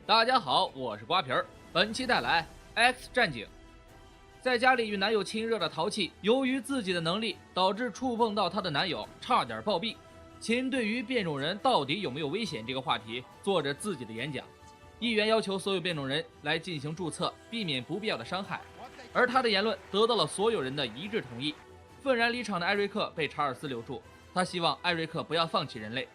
大家好，我是瓜皮儿，本期带来 X 战警。在家里与男友亲热的淘气，由于自己的能力，导致触碰到她的男友，差点暴毙。秦对于变种人到底有没有危险这个话题，做着自己的演讲。议员要求所有变种人来进行注册，避免不必要的伤害。而他的言论得到了所有人的一致同意。愤然离场的艾瑞克被查尔斯留住，他希望艾瑞克不要放弃人类。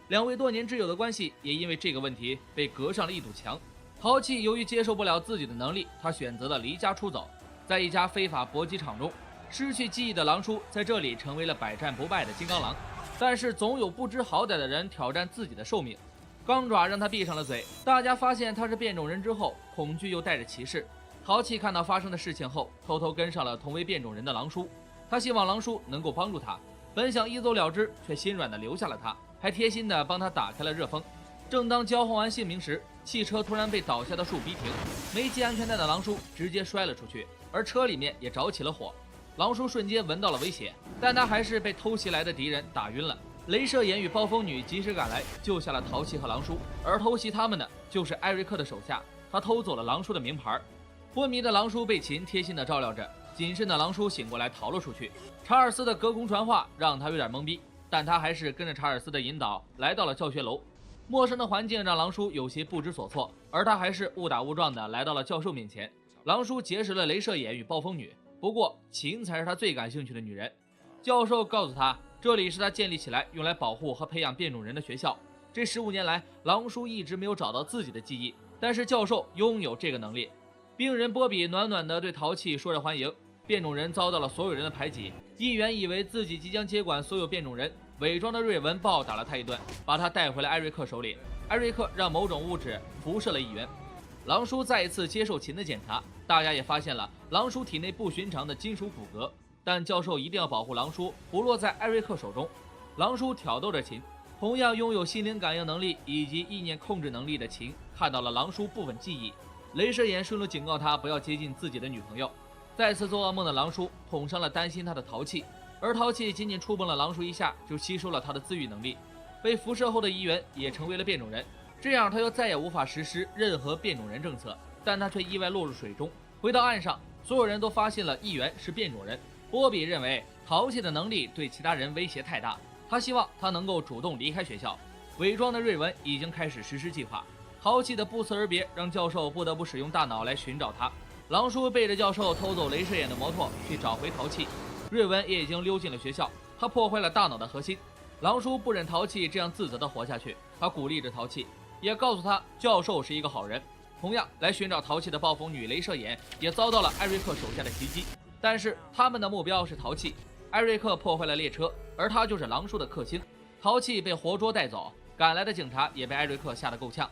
两位多年挚友的关系也因为这个问题被隔上了一堵墙。淘气由于接受不了自己的能力，他选择了离家出走。在一家非法搏击场中，失去记忆的狼叔在这里成为了百战不败的金刚狼。但是总有不知好歹的人挑战自己的寿命，钢爪让他闭上了嘴。大家发现他是变种人之后，恐惧又带着歧视。淘气看到发生的事情后，偷偷跟上了同为变种人的狼叔。他希望狼叔能够帮助他，本想一走了之，却心软的留下了他，还贴心的帮他打开了热风。正当交换完姓名时，汽车突然被倒下的树逼停，没系安全带的狼叔直接摔了出去，而车里面也着起了火。狼叔瞬间闻到了威胁，但他还是被偷袭来的敌人打晕了。镭射眼与暴风女及时赶来，救下了淘气和狼叔，而偷袭他们的就是艾瑞克的手下，他偷走了狼叔的名牌。昏迷的狼叔被秦贴心的照料着，谨慎的狼叔醒过来逃了出去。查尔斯的隔空传话让他有点懵逼，但他还是跟着查尔斯的引导来到了教学楼。陌生的环境让狼叔有些不知所措，而他还是误打误撞的来到了教授面前。狼叔结识了镭射眼与暴风女，不过秦才是他最感兴趣的女人。教授告诉他，这里是他建立起来用来保护和培养变种人的学校。这15年来，狼叔一直没有找到自己的记忆，但是教授拥有这个能力。病人波比暖暖地对淘气说着欢迎。变种人遭到了所有人的排挤，议员以为自己即将接管所有变种人，伪装的瑞文暴打了他一顿，把他带回了艾瑞克手里。艾瑞克让某种物质辐射了议员。狼叔再一次接受秦的检查，大家也发现了狼叔体内不寻常的金属骨骼，但教授一定要保护狼叔不落在艾瑞克手中。狼叔挑逗着秦，同样拥有心灵感应能力以及意念控制能力的秦看到了狼叔部分记忆，镭射眼顺路警告他不要接近自己的女朋友。再次做噩梦的狼叔捅伤了担心他的淘气，而淘气仅仅触碰了狼叔一下就吸收了他的自愈能力。被辐射后的议员也成为了变种人，这样他又再也无法实施任何变种人政策，但他却意外落入水中。回到岸上，所有人都发现了议员是变种人。波比认为淘气的能力对其他人威胁太大，他希望他能够主动离开学校。伪装的瑞文已经开始实施计划，淘气的不辞而别让教授不得不使用大脑来寻找他。狼叔背着教授偷走镭射眼的摩托去找回淘气，瑞文也已经溜进了学校，他破坏了大脑的核心。狼叔不忍淘气这样自责地活下去，他鼓励着淘气，也告诉他教授是一个好人。同样来寻找淘气的暴风女镭射眼也遭到了艾瑞克手下的袭击，但是他们的目标是淘气。艾瑞克破坏了列车，而他就是狼叔的克星。淘气被活捉带走，赶来的警察也被艾瑞克吓得够呛。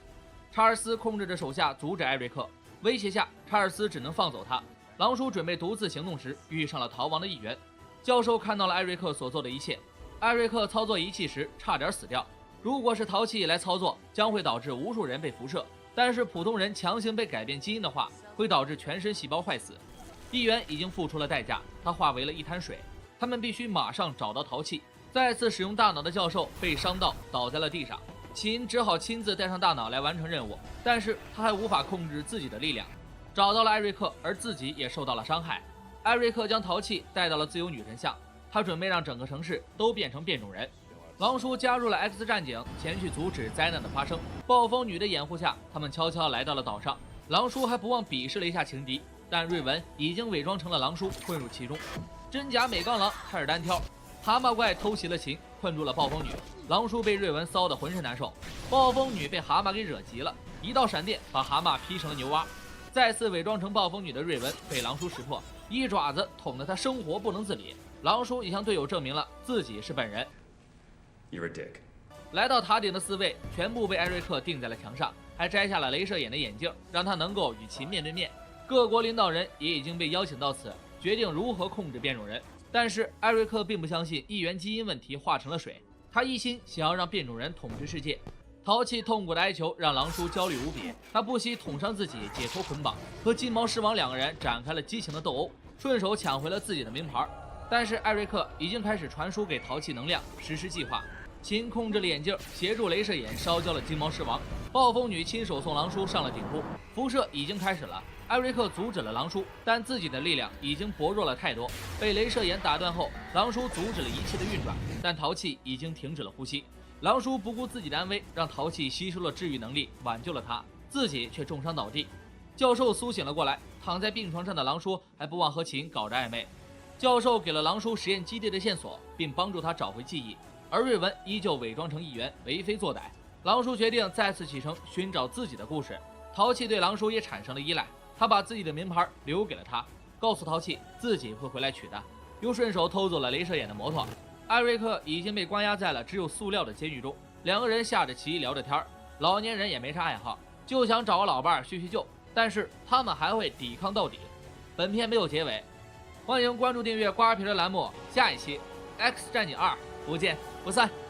查尔斯控制着手下阻止艾瑞克，威胁下查尔斯只能放走他。狼叔准备独自行动时遇上了逃亡的议员。教授看到了艾瑞克所做的一切，艾瑞克操作仪器时差点死掉，如果是淘气来操作将会导致无数人被辐射，但是普通人强行被改变基因的话会导致全身细胞坏死。议员已经付出了代价，他化为了一滩水，他们必须马上找到淘气。再次使用大脑的教授被伤到倒在了地上，秦只好亲自带上大脑来完成任务，但是他还无法控制自己的力量。找到了艾瑞克，而自己也受到了伤害。艾瑞克将淘气带到了自由女神像，他准备让整个城市都变成变种人。狼叔加入了 X 战警，前去阻止灾难的发生。暴风女的掩护下，他们悄悄来到了岛上。狼叔还不忘鄙视了一下情敌，但瑞文已经伪装成了狼叔，混入其中。真假美钢狼开始单挑，蛤蟆怪偷袭了秦，困住了暴风女。狼叔被瑞文骚得浑身难受，暴风女被蛤蟆给惹急了，一道闪电把蛤蟆劈成了牛蛙。再次伪装成暴风女的瑞文被狼叔识破，一爪子捅得他生活不能自理。狼叔也向队友证明了自己是本人。You're a dick. 来到塔顶的4位全部被艾瑞克钉在了墙上，还摘下了镭射眼的眼镜，让他能够与其面对面。各国领导人也已经被邀请到此，决定如何控制变种人。但是艾瑞克并不相信议员基因问题化成了水，他一心想要让变种人统治世界。淘气痛苦的哀求让狼叔焦虑无比，他不惜捅伤自己解脱捆绑，和金毛狮王2个人展开了激情的斗殴，顺手抢回了自己的名牌。但是艾瑞克已经开始传输给淘气能量，实施计划。秦控制了眼镜，协助镭射眼烧焦了金毛狮王。暴风女亲手送狼叔上了顶部，辐射已经开始了。艾瑞克阻止了狼叔，但自己的力量已经薄弱了太多。被镭射眼打断后，狼叔阻止了一切的运转，但淘气已经停止了呼吸。狼叔不顾自己的安危，让淘气吸收了治愈能力，挽救了他，自己却重伤倒地。教授苏醒了过来，躺在病床上的狼叔还不忘和秦搞着暧昧。教授给了狼叔实验基地的线索，并帮助他找回记忆，而瑞文依旧伪装成议员，为非作歹。狼叔决定再次启程寻找自己的故事。淘气对狼叔也产生了依赖，他把自己的名牌留给了他，告诉淘气自己会回来取的，又顺手偷走了镭射眼的摩托。艾瑞克已经被关押在了只有塑料的监狱中，两个人下着棋聊着天儿。老年人也没啥爱好，就想找个老伴叙叙旧，但是他们还会抵抗到底。本片没有结尾，欢迎关注订阅瓜皮的栏目，下一期 X 战警2不见不散。